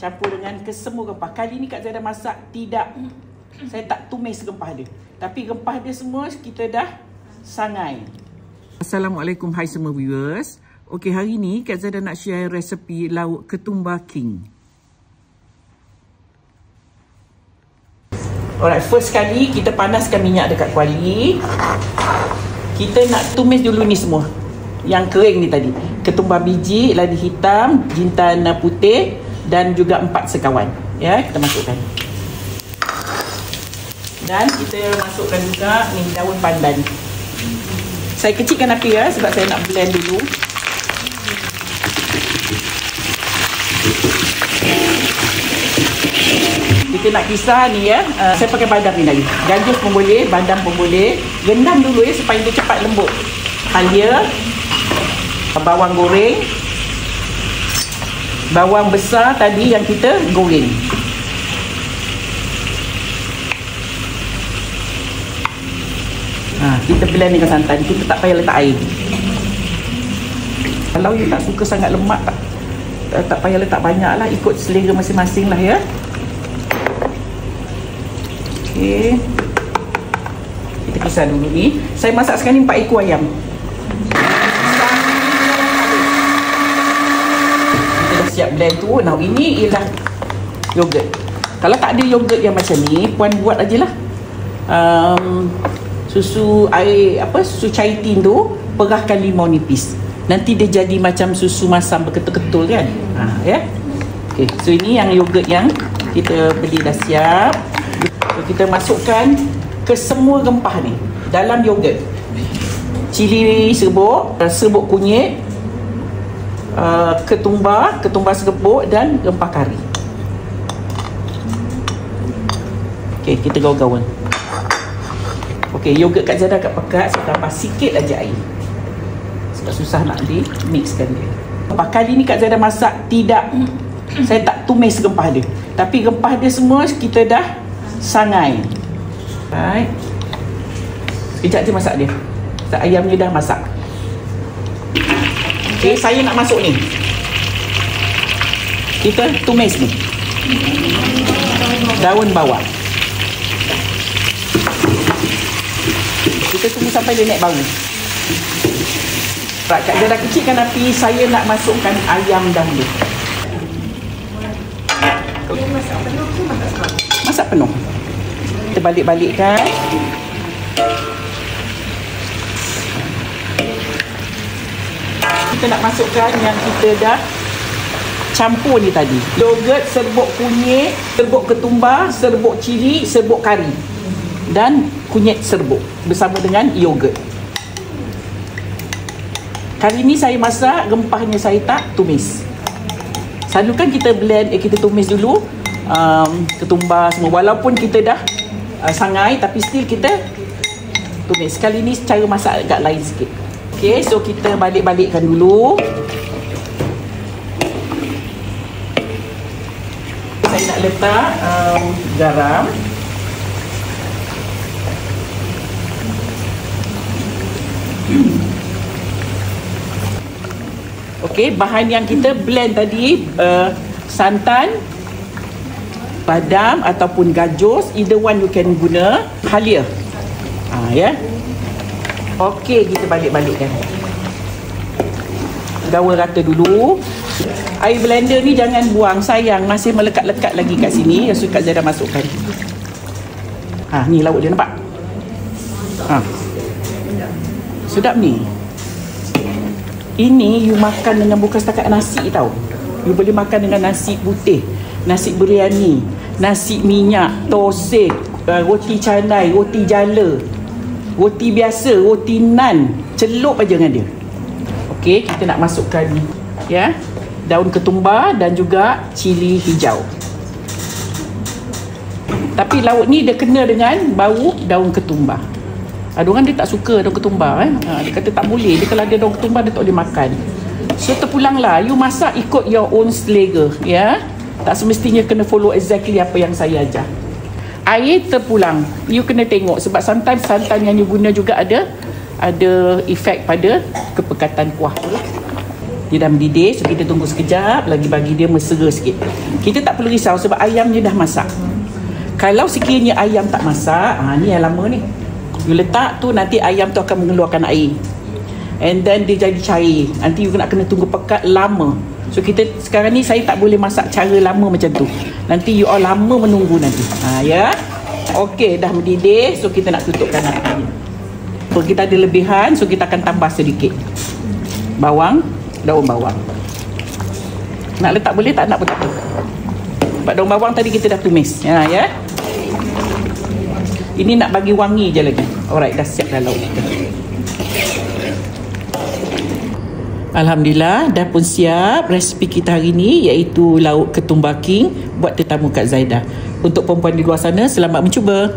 campur dengan kesemua rempah. Kali ni Kak Zaida masak saya tak tumis rempah dia. Tapi rempah dia semua kita dah sangai. Assalamualaikum, hai semua viewers. Okey, hari ni Kak Zaida nak share resepi lauk ketumbar king. Alright, first kali kita panaskan minyak dekat kuali. Kita nak tumis dulu ni semua. Yang kering ni tadi. Ketumbar biji, ladi hitam, jintan putih dan juga 4 sekawan. Ya, kita masukkan. Dan kita masukkan juga ni daun pandan. Saya kecilkan api ya sebab saya nak blend dulu. Kita nak kisar ni ya. Saya pakai badam ni lagi. Gajus pun boleh, badam pun boleh. Rendam dulu ya supaya dia cepat lembut. Halia, bawang goreng, bawang besar tadi yang kita goreng. Kita blend dengan santan. Kita tak payah letak air. Kalau you tak suka sangat lemak, tak payah letak banyak lah. Ikut selera masing-masing lah ya. Okey. Kita kisar dulu ni. Saya masak sekarang ni 4 ekor ayam. Kita dah siap blend tu. Now ini ialah yogurt. Kalau tak ada yogurt yang macam ni, puan buat aje lah. Susu air susu chai tin tu perahkan limau nipis. Nanti dia jadi macam susu masam berketul-ketul kan. Ya. Okey, so ini yang yogurt yang kita beli dah siap. So, kita masukkan ke semua rempah ni dalam yogurt. Cili serbuk, serbuk kunyit, ketumbar serbuk dan rempah kari. Okey, kita gaul-gaul. Okey, yogurt Kak Zaida agak pekat, saya tambah sikit aja air. Sebab susah nak di-mixkan dia. Kali ni Kak Zaida masak saya tak tumis rempah dia. Tapi rempah dia semua kita dah sangai. Right. Sekejap je masak dia. Ayamnya dah masak. Okey, saya nak masuk ni. Kita tumis ni. Daun bawang. Kita tunggu sampai dia naik bau. Kak Zaida kecilkan api, saya nak masukkan ayam dahulu. Masak penuh tu masak penuh. Kita balik-balikkan. Kita nak masukkan yang kita dah campur ni tadi. Yogurt, serbuk kunyit, serbuk ketumbar, serbuk cili, serbuk kari dan kunyit serbuk bersama dengan yogurt. Kali ni saya masak rempahnya saya tak tumis. Selalu kan kita blend, kita tumis dulu ketumbar semua. Walaupun kita dah sangai tapi still kita tumis. Kali ni cara masak agak lain sikit. Okay, so kita balik-balikkan dulu. Saya nak letak garam. Okey, bahan yang kita blend tadi santan, badam ataupun gajus, either one you can guna. Halia. Ya. Okey, kita balik-balikkan. Gaul rata dulu. Air blender ni jangan buang, sayang, masih melekat-lekat lagi kat sini. So Kak Zaida masukkan. Ni lauk dia, nampak? Sedap ni. Ini you makan dengan bukan setakat nasi tau. You boleh makan dengan nasi putih, nasi biryani, nasi minyak, tosek, roti canai, roti jala, roti biasa, roti nan. Celup aja dengan dia. Okey, kita nak masukkan ya, daun ketumbar dan juga cili hijau. Tapi lauk ni dia kena dengan bau daun ketumbar. Ada orang dia tak suka daun ketumbar dia kata tak boleh. Dia kalau ada daun ketumbar dia tak boleh makan. So terpulanglah, you masak ikut your own selera ya. Tak semestinya kena follow exactly apa yang saya ajar. Air terpulang, you kena tengok sebab sometimes santan yang you guna juga ada efek pada kepekatan kuah tu lah. Dia dah mendidih, so kita tunggu sekejap lagi bagi dia mesra sikit. Kita tak perlu risau sebab ayamnya dah masak. Kalau sekiranya ayam tak masak, ni yang lama ni. You letak tu, nanti ayam tu akan mengeluarkan air. And then dia jadi cair. Nanti you nak kena tunggu pekat lama. So kita sekarang ni saya tak boleh masak cara lama macam tu. Nanti you all lama menunggu nanti. Ya. Okey, dah mendidih, so kita nak tutupkan api. So kita ada lebihan, so kita akan tambah sedikit bawang, daun bawang. Nak letak boleh, tak nak pun tak apa. Sebab daun bawang tadi kita dah tumis. Ya. Ini nak bagi wangi je lagi. Alright, dah siap dah lauk kita. Alhamdulillah, dah pun siap resipi kita hari ni, iaitu lauk ketumbar king buat tetamu Kak Zaidah. Untuk perempuan di luar sana, selamat mencuba.